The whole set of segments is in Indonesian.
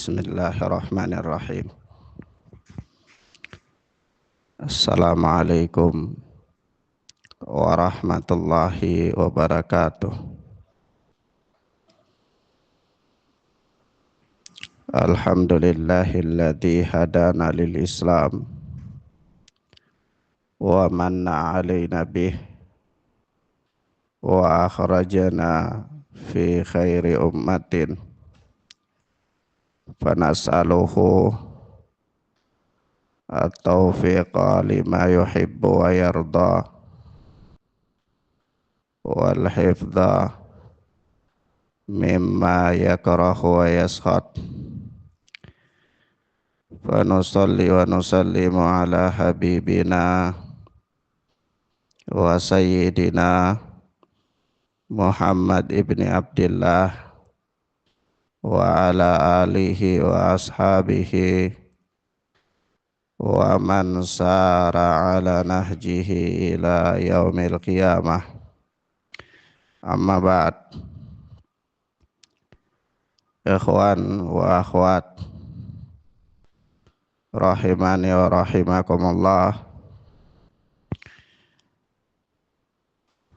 Bismillahirrahmanirrahim. Assalamualaikum warahmatullahi wabarakatuh. Alhamdulillahilladzi hadana lil Islam wa manna alaina bih wa akhrajana fi khairi ummatin fanas'aluhu at-taufiqa lima yuhibbu wa yarda wal hifdha mimma yakrahu wa yaskhad. Fa nusalli wa nusallimu ala habibina wa sayyidina Muhammad ibni Abdillah wa ala alihi wa ashabihi wa man sara ala nahjihi ila yaumil qiyamah. Amma ba'd. Ikhwan wa akhwat rahimani wa rahimakumullah.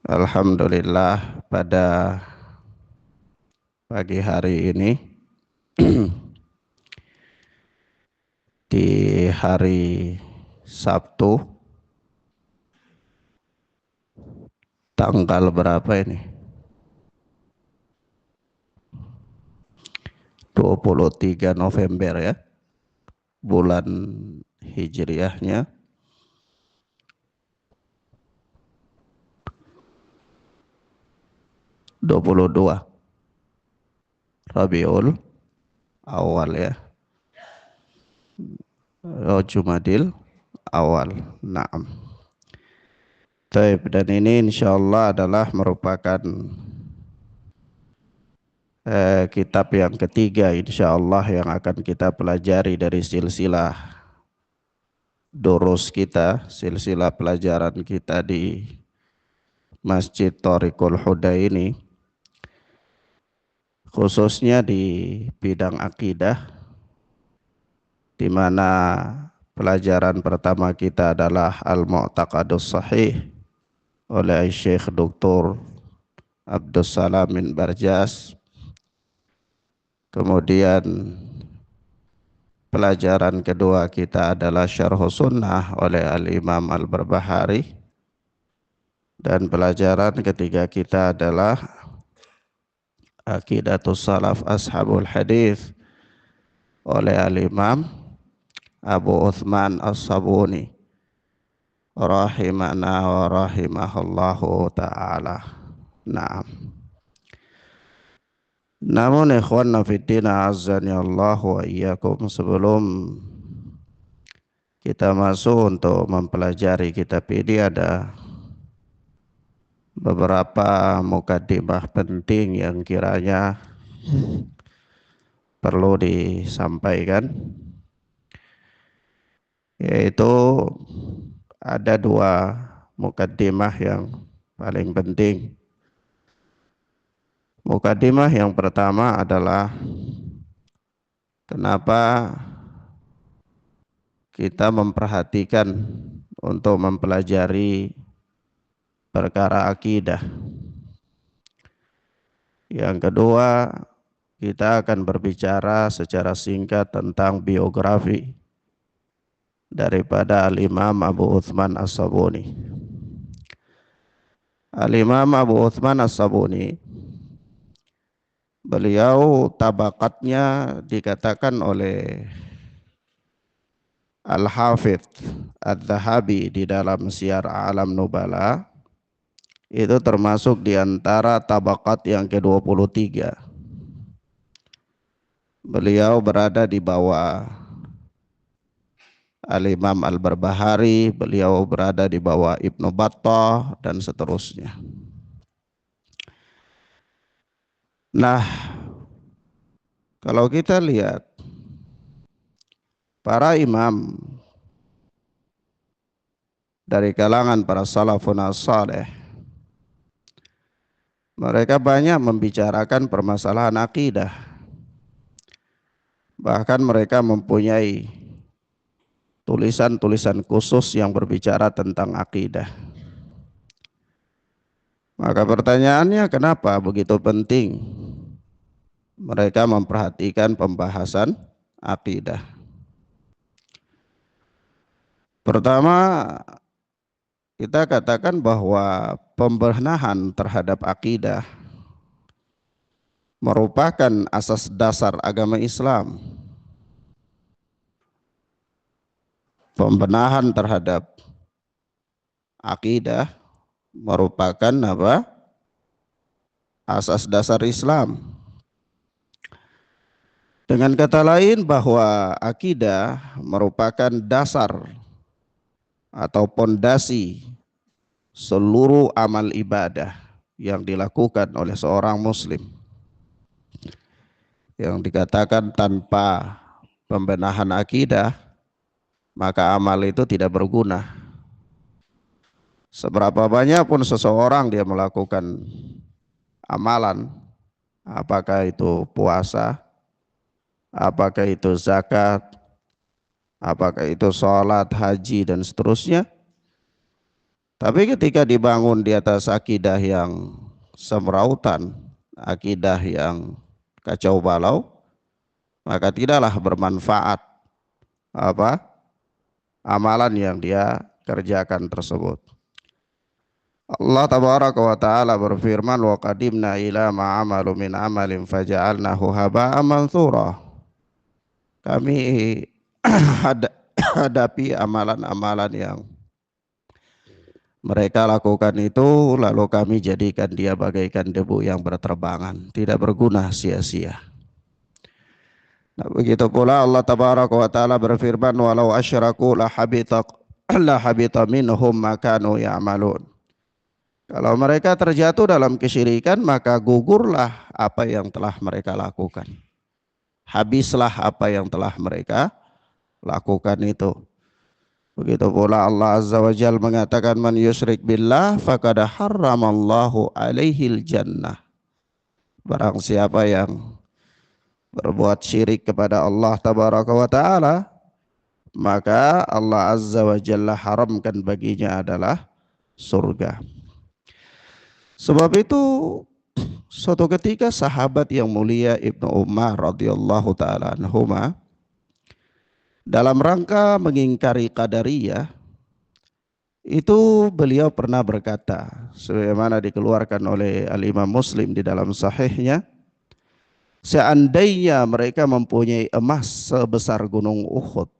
Alhamdulillah, pada pagi hari ini di hari Sabtu tanggal berapa ini? 23 November ya, bulan Hijriahnya. (22) Rabiul Awal ya. Jumadil Awal. Naam. Taib, dan ini insyaallah adalah merupakan kitab yang ketiga insyaallah yang akan kita pelajari dari silsilah durus kita, silsilah pelajaran kita di Masjid Thariqul Huda ini, khususnya di bidang akidah, di mana pelajaran pertama kita adalah Al-Mu'taqadus Sahih oleh Syekh Dr. Abdus Salam bin Barjas. Kemudian pelajaran kedua kita adalah Syarhus Sunnah oleh Al-Imam Al-Barbahari. Dan pelajaran ketiga kita adalah Aqidatus Salaf Ashabul Hadis oleh Al-Imam Abu Uthman As-Sabuni rahimana wa rahimahullahu ta'ala. Naam. Namun ikhwanna fiddina azzani Allah wa iyyakum, sebelum kita masuk untuk mempelajari kitab ini, ada beberapa mukaddimah penting yang kiranya perlu disampaikan, yaitu ada dua mukaddimah yang paling penting. Mukaddimah yang pertama adalah kenapa kita memperhatikan untuk mempelajari perkara akidah. Yang kedua, kita akan berbicara secara singkat tentang biografi daripada Al-Imam Abu Uthman As-Sabuni. Al-Imam Abu Uthman As-Sabuni, beliau tabaqatnya dikatakan oleh Al-Hafidh Adz-Dzahabi di dalam Syiar A'lam Nubala, itu termasuk di antara tabaqat yang ke-23. Beliau berada di bawah Al-Imam Al-Barbahari, beliau berada di bawah Ibnu Battah, dan seterusnya. Nah, kalau kita lihat para imam dari kalangan para salafun as-salih, mereka banyak membicarakan permasalahan akidah. Bahkan mereka mempunyai tulisan-tulisan khusus yang berbicara tentang akidah. Maka pertanyaannya, kenapa begitu penting mereka memperhatikan pembahasan akidah? Pertama, kita katakan bahwa pembenahan terhadap akidah merupakan asas dasar agama Islam. Pembenahan terhadap akidah merupakan apa? Asas dasar Islam. Dengan kata lain, bahwa akidah merupakan dasar atau pondasi seluruh amal ibadah yang dilakukan oleh seorang muslim. Yang dikatakan tanpa pembenahan akidah, maka amal itu tidak berguna. Seberapa banyak pun seseorang dia melakukan amalan, apakah itu puasa, apakah itu zakat, apakah itu sholat, haji, dan seterusnya. Tapi ketika dibangun di atas akidah yang semrautan, akidah yang kacau balau, maka tidaklah bermanfaat amalan yang dia kerjakan tersebut. Allah tabaraka wa ta'ala berfirman, wa qadimna ila ma'amalu min amalin faja'alnahu haba'an manthura. Kami hadapi amalan-amalan yang mereka lakukan itu, lalu kami jadikan dia bagaikan debu yang berterbangan, tidak berguna, sia-sia. Nah, begitu pula Allah tabaraka wa ta'ala berfirman, walau asyraku la habita minhum ma kanu ya'malun. Kalau mereka terjatuh dalam kesyirikan, maka gugurlah apa yang telah mereka lakukan. Habislah apa yang telah mereka lakukan itu. Begitu pula Allah Azza wa Jalla mengatakan, man yusyrik billah faqad harramallahu alaihil jannah. Barang siapa yang berbuat syirik kepada Allah tabaraka wa ta'ala, maka Allah Azza wa Jalla haramkan baginya adalah surga. Sebab itu suatu ketika sahabat yang mulia Ibnu Umar radhiyallahu taala anhuma dalam rangka mengingkari qadariyah, itu beliau pernah berkata, sebagaimana dikeluarkan oleh Al-Imam Muslim di dalam sahihnya, seandainya mereka mempunyai emas sebesar gunung Uhud,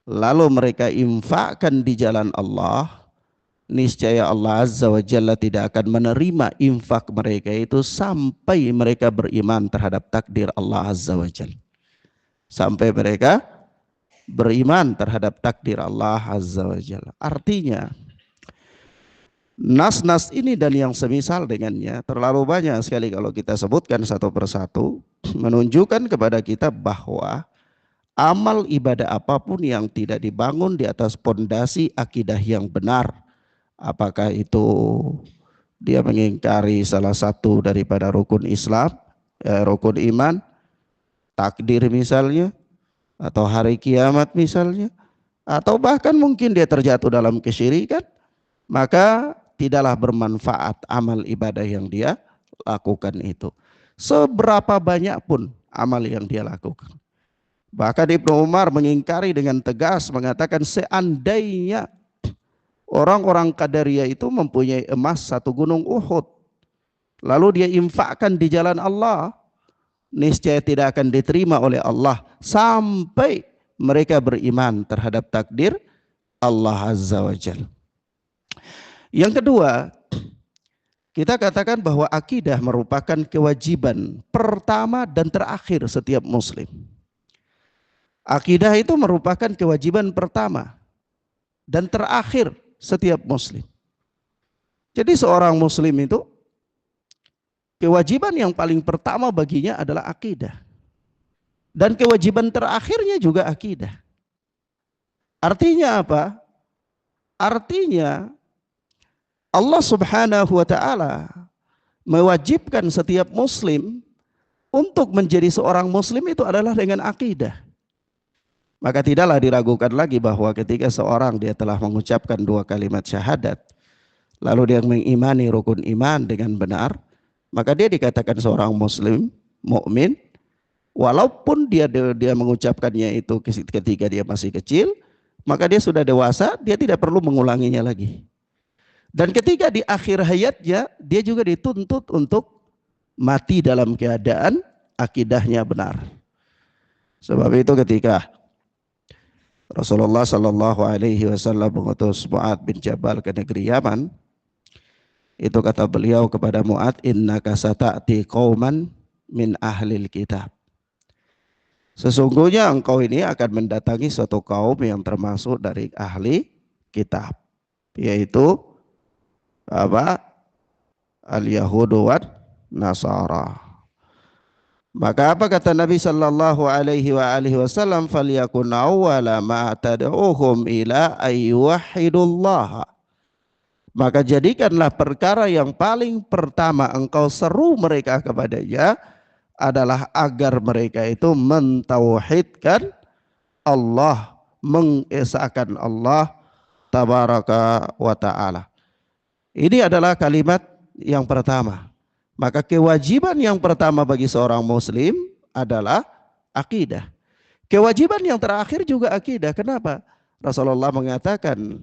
lalu mereka infakkan di jalan Allah, niscaya Allah Azza wa Jalla tidak akan menerima infak mereka itu sampai mereka beriman terhadap takdir Allah Azza wa Jalla. Sampai mereka beriman terhadap takdir Allah Azza wa Jalla. Artinya, nas-nas ini dan yang semisal dengannya terlalu banyak sekali kalau kita sebutkan satu persatu, menunjukkan kepada kita bahwa amal ibadah apapun yang tidak dibangun di atas pondasi akidah yang benar, apakah itu dia mengingkari salah satu daripada rukun Islam, rukun iman, takdir misalnya, atau hari kiamat misalnya, atau bahkan mungkin dia terjatuh dalam kesyirikan, maka tidaklah bermanfaat amal ibadah yang dia lakukan itu. Seberapa banyak pun amal yang dia lakukan. Bahkan Ibnu Umar mengingkari dengan tegas, mengatakan seandainya orang-orang Qadariyah itu mempunyai emas satu gunung Uhud, lalu dia infakkan di jalan Allah, niscaya tidak akan diterima oleh Allah sampai mereka beriman terhadap takdir Allah Azza wa Jalla. Yang kedua, kita katakan bahwa akidah merupakan kewajiban pertama dan terakhir setiap muslim. Akidah itu merupakan kewajiban pertama dan terakhir setiap muslim. Jadi seorang muslim itu kewajiban yang paling pertama baginya adalah akidah. Dan kewajiban terakhirnya juga akidah. Artinya apa? Artinya Allah Subhanahu wa ta'ala mewajibkan setiap muslim untuk menjadi seorang muslim itu adalah dengan akidah. Maka tidaklah diragukan lagi bahwa ketika seorang dia telah mengucapkan 2 kalimat syahadat, lalu dia mengimani rukun iman dengan benar, maka dia dikatakan seorang muslim, mukmin, walaupun dia mengucapkannya itu ketika dia masih kecil, maka dia sudah dewasa, dia tidak perlu mengulanginya lagi. Dan ketika di akhir hayatnya, dia juga dituntut untuk mati dalam keadaan akidahnya benar. Sebab itu ketika Rasulullah Shallallahu Alaihi Wasallam mengutus Mu'adz bin Jabal ke negeri Yaman, itu kata beliau kepada Mu'adz, innaka sata'ti qauman min ahlil kitab. Sesungguhnya engkau ini akan mendatangi suatu kaum yang termasuk dari ahli kitab, yaitu apa? Al-Yahudu wan Nasara. Maka apa kata Nabi sallallahu alaihi wasallam, falyakun awwala ma tad'uhum ila ayyuhidullah. Maka jadikanlah perkara yang paling pertama engkau seru mereka kepadanya adalah agar mereka itu mentauhidkan Allah, mengesahkan Allah tabaraka wa ta'ala. Ini adalah kalimat yang pertama. Maka kewajiban yang pertama bagi seorang muslim adalah akidah. Kewajiban yang terakhir juga akidah. Kenapa? Rasulullah mengatakan,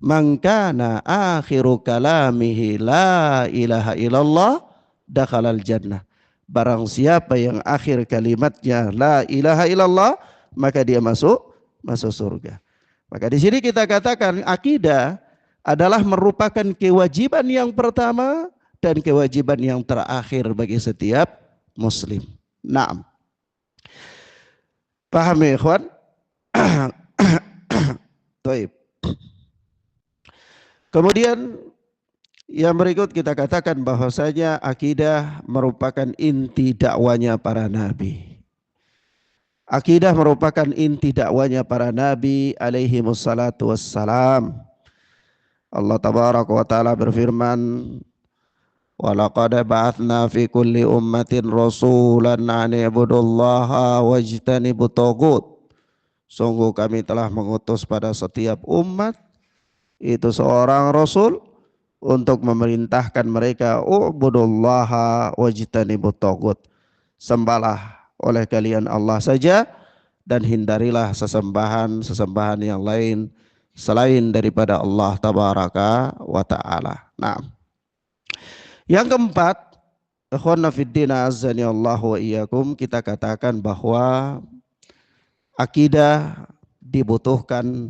man kana akhiru kalamihi la ilaha illallah dakhalal jannah. Barang siapa yang akhir kalimatnya la ilaha illallah, maka dia masuk surga. Maka di sini kita katakan akidah adalah merupakan kewajiban yang pertama dan kewajiban yang terakhir bagi setiap muslim. Naam. Paham ya ikhwan? Baik. Kemudian yang berikut kita katakan bahwasanya akidah merupakan inti dakwanya para nabi. Akidah merupakan inti dakwanya para nabi alaihi wassalatu wassalam. Allah tabaraka wa taala berfirman, walaqad ba'atsna fi kulli ummatin rasulan an ibudullaha wajtanibut taghut. Sungguh kami telah mengutus pada setiap umat itu seorang rasul untuk memerintahkan mereka ubudullaha wajtanibut taghut. Sembahlah oleh kalian Allah saja dan hindarilah sesembahan yang lain selain daripada Allah tabaraka wa taala. Nah, yang keempat, ikhwana fiddin azani Allah wa iyyakum, kita katakan bahwa akidah dibutuhkan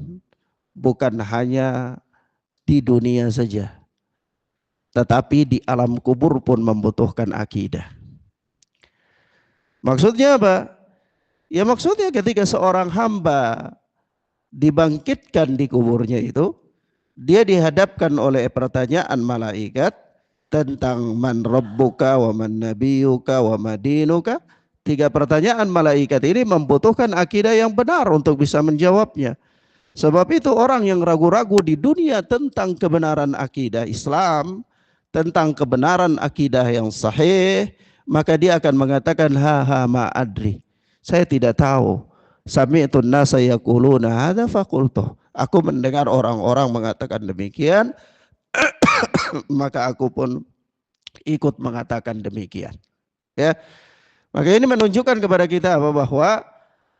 bukan hanya di dunia saja, tetapi di alam kubur pun membutuhkan akidah. Maksudnya apa? Ya maksudnya ketika seorang hamba dibangkitkan di kuburnya itu, dia dihadapkan oleh pertanyaan malaikat tentang man rabbuka wa man nabiyuka wa madinuka. 3 pertanyaan malaikat ini membutuhkan akidah yang benar untuk bisa menjawabnya. Sebab itu orang yang ragu-ragu di dunia tentang kebenaran akidah Islam, tentang kebenaran akidah yang sahih, maka dia akan mengatakan ma adri. Saya tidak tahu. Sami'tun nasa yaquluna hadza faqultu. Aku mendengar orang-orang mengatakan demikian, maka aku pun ikut mengatakan demikian. Ya. Maka ini menunjukkan kepada kita bahwa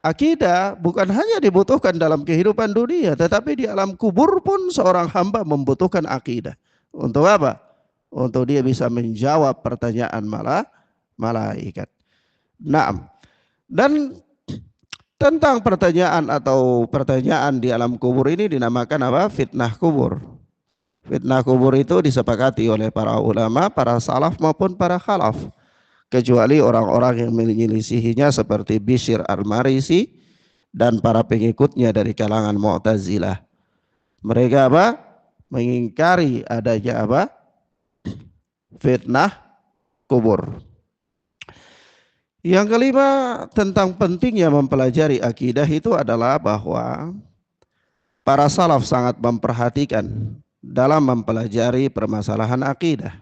akidah bukan hanya dibutuhkan dalam kehidupan dunia, tetapi di alam kubur pun seorang hamba membutuhkan akidah. Untuk apa? Untuk dia bisa menjawab pertanyaan malaikat. Naam. Dan tentang pertanyaan di alam kubur ini dinamakan apa? Fitnah kubur. Fitnah kubur itu disepakati oleh para ulama, para salaf maupun para khalaf. Kecuali orang-orang yang menyelisihinya seperti Bishr al-Marisi dan para pengikutnya dari kalangan Mu'tazilah. Mereka apa? Mengingkari adanya apa? Fitnah kubur. Yang kelima, tentang pentingnya mempelajari akidah itu adalah bahwa para salaf sangat memperhatikan dalam mempelajari permasalahan akidah.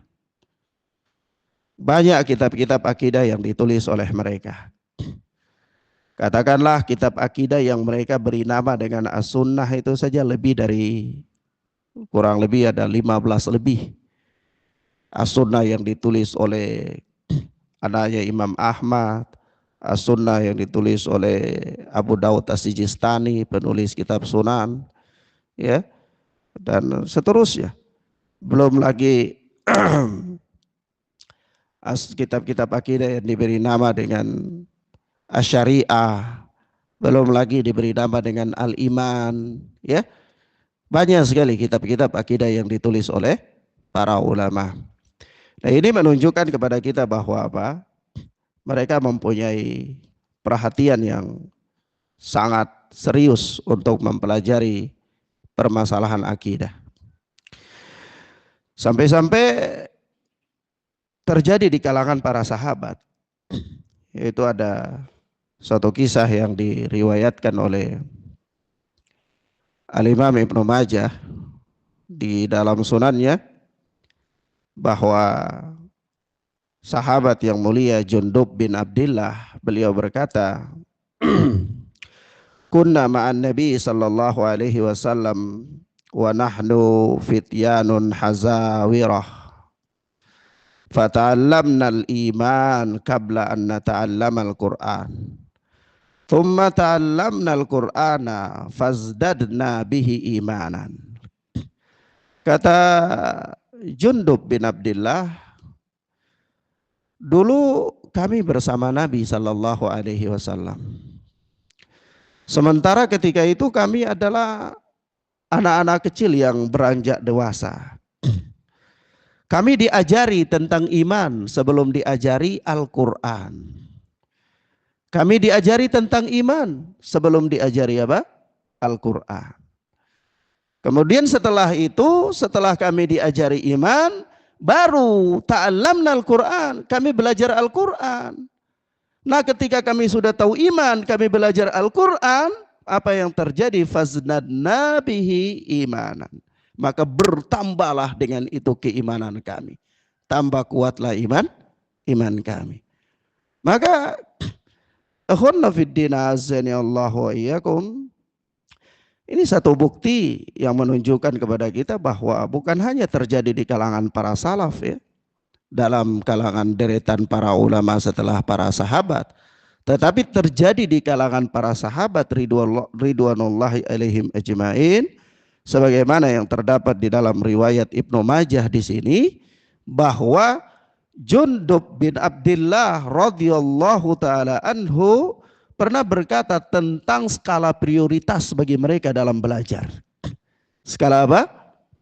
Banyak kitab-kitab akidah yang ditulis oleh mereka. Katakanlah kitab akidah yang mereka beri nama dengan As-Sunnah itu saja lebih dari, kurang lebih ada 15 lebih. As-Sunnah yang ditulis oleh anaknya Imam Ahmad, As-Sunnah yang ditulis oleh Abu Daud As-Sijistani, penulis kitab Sunan, ya, dan seterusnya. Belum lagi kitab-kitab akidah yang diberi nama dengan Asy-Syariah, belum lagi diberi nama dengan Al-Iman, ya. Banyak sekali kitab-kitab akidah yang ditulis oleh para ulama. Nah, ini menunjukkan kepada kita bahwa apa? Mereka mempunyai perhatian yang sangat serius untuk mempelajari permasalahan akidah. Sampai-sampai terjadi di kalangan para sahabat, yaitu ada suatu kisah yang diriwayatkan oleh Al-Imam Ibnu Majah di dalam sunannya, bahwa sahabat yang mulia Jundub bin Abdillah, beliau berkata, kunna ma'an Nabi sallallahu alaihi wasallam wa nahnu fityanun hazawirah fata'allamna al-iman qabla an nata'allama al-Qur'an thumma ta'allamna al-Qur'ana fazdadna bihi imanan. Kata Jundub bin Abdillah, dulu kami bersama Nabi sallallahu alaihi wasallam. Sementara ketika itu kami adalah anak-anak kecil yang beranjak dewasa. Kami diajari tentang iman sebelum diajari Al-Quran. Kami diajari tentang iman sebelum diajari apa? Al-Quran. Kemudian setelah itu, setelah kami diajari iman, baru ta'allamna Al-Quran. Kami belajar Al-Quran. Nah, ketika kami sudah tahu iman, kami belajar Al-Quran, apa yang terjadi? Faznadna bihi imanan. Maka bertambahlah dengan itu keimanan kami. Tambah kuatlah iman kami. Maka akhunna fiddin azani Allah wa iyyakum. Ini satu bukti yang menunjukkan kepada kita bahwa bukan hanya terjadi di kalangan para salaf, ya, dalam kalangan deretan para ulama setelah para sahabat, tetapi terjadi di kalangan para sahabat ridwanullahi alaihim ajmain, sebagaimana yang terdapat di dalam riwayat Ibnu Majah di sini, bahwa Jundub bin Abdillah radhiyallahu taala anhu pernah berkata tentang skala prioritas bagi mereka dalam belajar. Skala apa?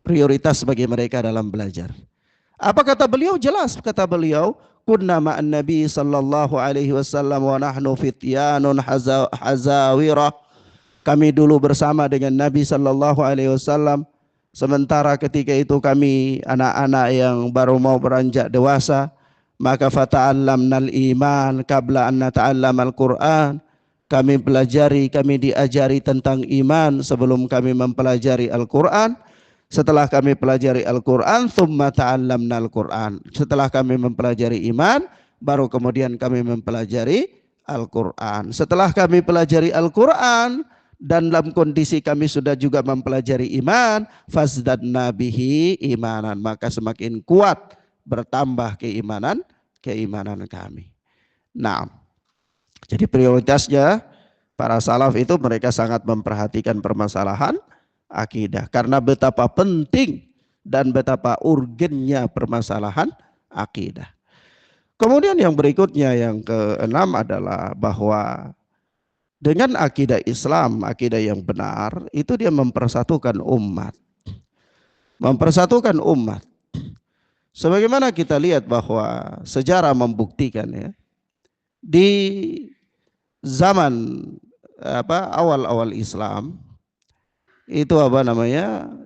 Prioritas bagi mereka dalam belajar. Apa kata beliau? Jelas kata beliau, kunna ma'an Nabi sallallahu alaihi wasallam wa nahnu fityanun hazawirah. Kami dulu bersama dengan Nabi sallallahu alaihi wasallam, sementara ketika itu kami anak-anak yang baru mau beranjak dewasa. Maka fata'allamnal iman qabla an nata'allamal Qur'an. Kami diajari tentang iman sebelum kami mempelajari Al-Quran. Setelah kami pelajari Al-Quran, thumma ta'allamna Al-Quran. Setelah kami mempelajari iman, baru kemudian kami mempelajari Al-Quran. Setelah kami pelajari Al-Quran, dan dalam kondisi kami sudah juga mempelajari iman, fazdadna bihi imanan. Maka semakin kuat bertambah keimanan kami. Nah, jadi prioritasnya para salaf itu mereka sangat memperhatikan permasalahan akidah, karena betapa penting dan betapa urgennya permasalahan akidah. Kemudian yang berikutnya, yang keenam adalah bahwa dengan akidah Islam, akidah yang benar, itu dia mempersatukan umat. Mempersatukan umat. Sebagaimana kita lihat bahwa sejarah membuktikan, ya, di zaman awal-awal Islam, itu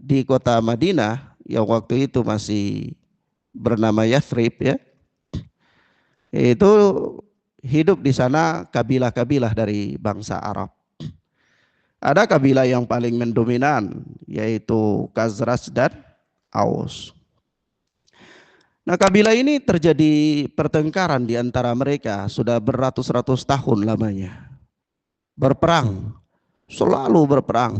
di kota Madinah yang waktu itu masih bernama Yathrib, ya, itu hidup di sana kabilah-kabilah dari bangsa Arab. Ada kabilah yang paling mendominan, yaitu Khazraj dan Aus. Nah, kabilah ini terjadi pertengkaran di antara mereka sudah beratus-ratus tahun lamanya. Berperang, selalu berperang.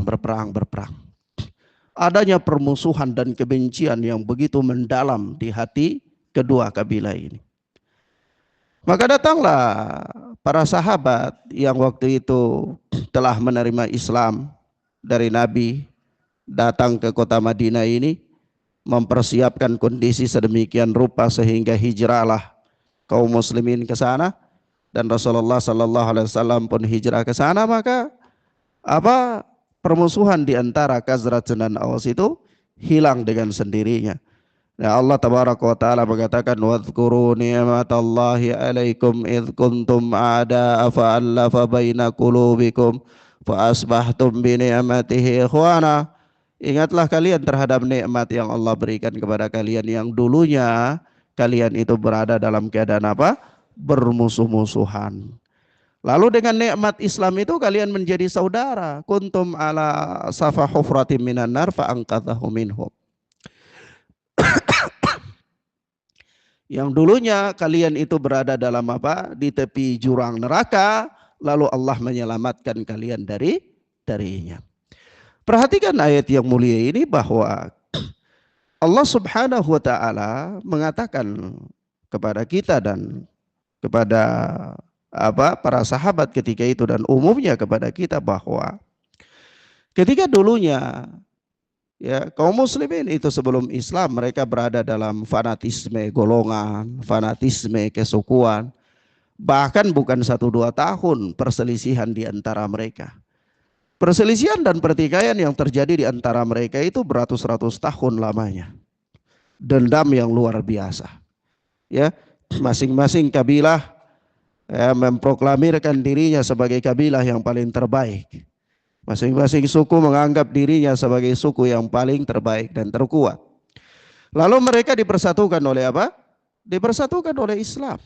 Adanya permusuhan dan kebencian yang begitu mendalam di hati kedua kabilah ini. Maka datanglah para sahabat yang waktu itu telah menerima Islam dari Nabi, datang ke kota Madinah ini, mempersiapkan kondisi sedemikian rupa sehingga hijrahlah kaum muslimin ke sana, dan Rasulullah sallallahu alaihi wasallam pun hijrah ke sana. Maka permusuhan di antara Khazraj dan Aus itu hilang dengan sendirinya. Ya, Allah tabaraka wa taala mengatakan, wadhkuru ni'matallahi 'alaikum id kuntum a'da'a fa'alafa baina qulubikum fa asbahtum bi ni'matihi ikhwana. Ingatlah kalian terhadap nikmat yang Allah berikan kepada kalian yang dulunya kalian itu berada dalam keadaan bermusuh-musuhan. Lalu dengan nikmat Islam itu kalian menjadi saudara. Kuntum ala safa hufratin minan nar fa anqadhahu minhum. Yang dulunya kalian itu berada dalam di tepi jurang neraka, lalu Allah menyelamatkan kalian darinya. Perhatikan ayat yang mulia ini bahwa Allah Subhanahu wa taala mengatakan kepada kita dan kepada para sahabat ketika itu, dan umumnya kepada kita, bahwa ketika dulunya kaum muslimin itu sebelum Islam mereka berada dalam fanatisme golongan, fanatisme kesukuan, bahkan bukan 1-2 tahun perselisihan di antara mereka. Perselisihan dan pertikaian yang terjadi di antara mereka itu beratus-ratus tahun lamanya. Dendam yang luar biasa. Ya, masing-masing kabilah memproklamirkan dirinya sebagai kabilah yang paling terbaik. Masing-masing suku menganggap dirinya sebagai suku yang paling terbaik dan terkuat. Lalu mereka dipersatukan oleh apa? Dipersatukan oleh Islam.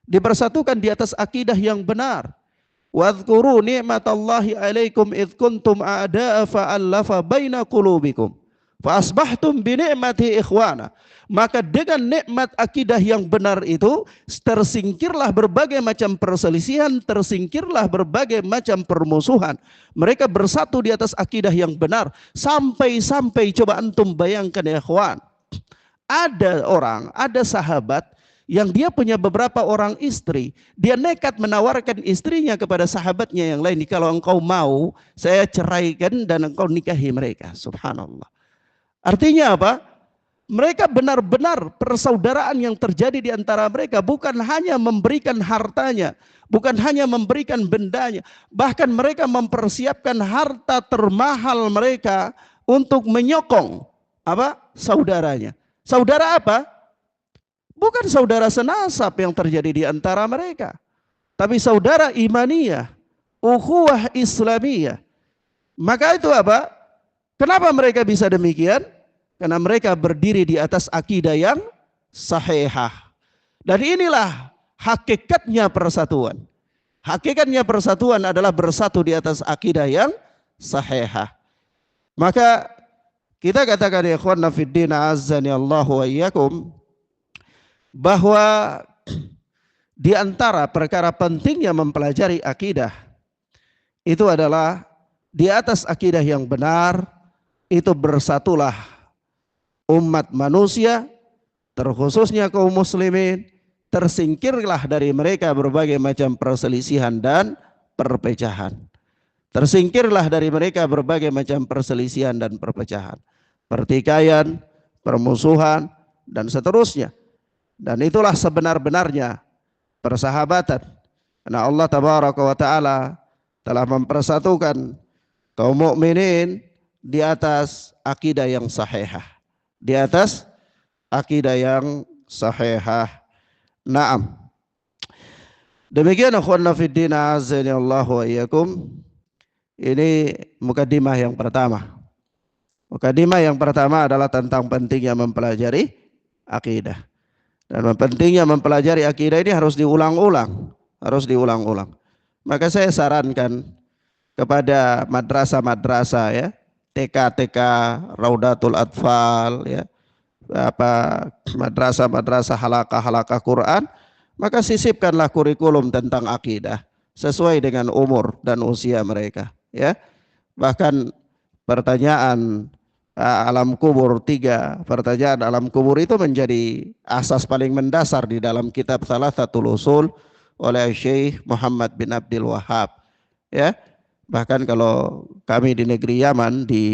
Dipersatukan di atas akidah yang benar. Wadhkuru ni'matallahi 'alaikum id kuntum a'da'a fa'alafa baina qulubikum fa asbahtum bi ni'mati ikhwana. Maka dengan nikmat akidah yang benar itu tersingkirlah berbagai macam perselisihan, tersingkirlah berbagai macam permusuhan. Mereka bersatu di atas akidah yang benar, sampai coba antum bayangkan ya ikhwan, ada sahabat yang dia punya beberapa orang istri, dia nekat menawarkan istrinya kepada sahabatnya yang lain, kalau engkau mau saya ceraikan dan engkau nikahi mereka. Subhanallah. Artinya apa? Mereka benar-benar persaudaraan yang terjadi di antara mereka, bukan hanya memberikan hartanya, bukan hanya memberikan bendanya, bahkan mereka mempersiapkan harta termahal mereka untuk menyokong saudaranya. Saudara apa? Bukan saudara senasab yang terjadi di antara mereka, tapi saudara imaniyah, ukhuwah islamiyah. Maka itu apa? Kenapa mereka bisa demikian? Karena mereka berdiri di atas akidah yang sahihah. Dan inilah hakikatnya persatuan. Hakikatnya persatuan adalah bersatu di atas akidah yang sahihah. Maka kita katakan ya ikhwanna fiddin azzani Allah wa iyyakum, bahwa di antara perkara pentingnya mempelajari akidah itu adalah di atas akidah yang benar itu bersatulah umat manusia, terkhususnya kaum muslimin, tersingkirlah dari mereka berbagai macam perselisihan dan perpecahan. Tersingkirlah dari mereka berbagai macam perselisihan dan perpecahan, pertikaian, permusuhan, dan seterusnya. Dan itulah sebenar-benarnya persahabatan. Karena Allah tabaraka wa ta'ala telah mempersatukan kaum mukminin di atas akidah yang sahihah. Di atas akidah yang sahihah. Naam. Demikian akhwanna fiddin azani Allah wa iyyakum. Ini mukadimah yang pertama. Mukadimah yang pertama adalah tentang pentingnya mempelajari akidah. Dan pentingnya mempelajari akidah ini harus diulang-ulang. Harus diulang-ulang. Maka saya sarankan kepada madrasah-madrasah ya, TK-TK, Raudatul Atfal ya, madrasah-madrasah halaqah-halaqah Quran, maka sisipkanlah kurikulum tentang akidah sesuai dengan umur dan usia mereka, ya. Bahkan pertanyaan alam kubur, tiga pertanyaan alam kubur itu menjadi asas paling mendasar di dalam kitab Thalathatul Usul oleh Syekh Muhammad bin Abdul Wahhab, ya. Bahkan kalau kami di negeri Yaman di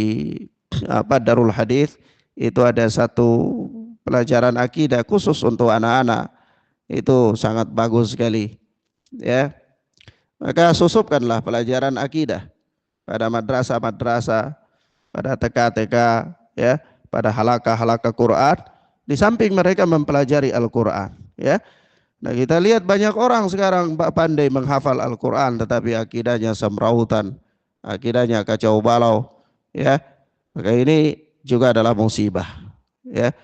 Darul Hadis itu ada satu pelajaran akidah khusus untuk anak-anak, itu sangat bagus sekali, ya. Maka susupkanlah pelajaran akidah pada madrasah-madrasah, pada TK-TK, ya, pada halaqah-halaqah Quran, di samping mereka mempelajari Al-Quran, ya. Nah, kita lihat banyak orang sekarang pandai menghafal Al-Quran tetapi akidahnya semrautan, akidahnya kacau balau, ya. Maka ini juga adalah musibah, ya.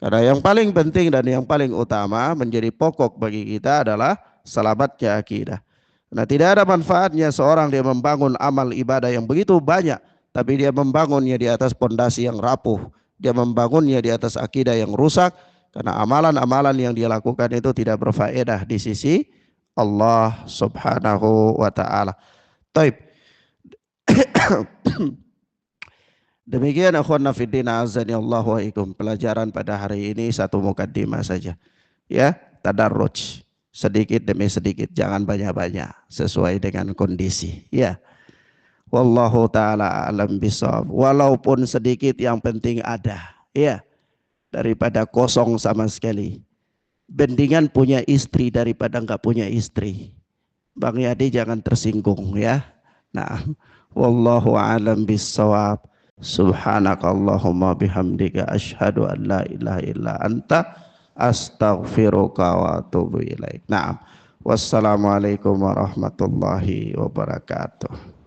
Karena yang paling penting dan yang paling utama menjadi pokok bagi kita adalah selamatnya akidah. Nah, tidak ada manfaatnya seorang dia membangun amal ibadah yang begitu banyak, tapi dia membangunnya di atas pondasi yang rapuh. Dia membangunnya di atas akidah yang rusak, karena amalan-amalan yang dia lakukan itu tidak berfaedah di sisi Allah Subhanahu wa taala. Taib. Demikian akhwana fiddin azani Allah wa ikum. Pelajaran pada hari ini satu mukaddimah saja. Ya, tadarruj. Sedikit demi sedikit, jangan banyak-banyak, sesuai dengan kondisi, ya. Wallahu taala alam bisawab. Walaupun sedikit yang penting ada, ya. Daripada kosong sama sekali. Mendingan punya istri daripada enggak punya istri. Bang Yadi jangan tersinggung, ya. Nah, wallahu alam bisawab. Subhanakallahumma bihamdika asyhadu an la ilaha illa anta astaghfiruka wa atubu ilaik. Naam. Wassalamualaikum warahmatullahi wabarakatuh.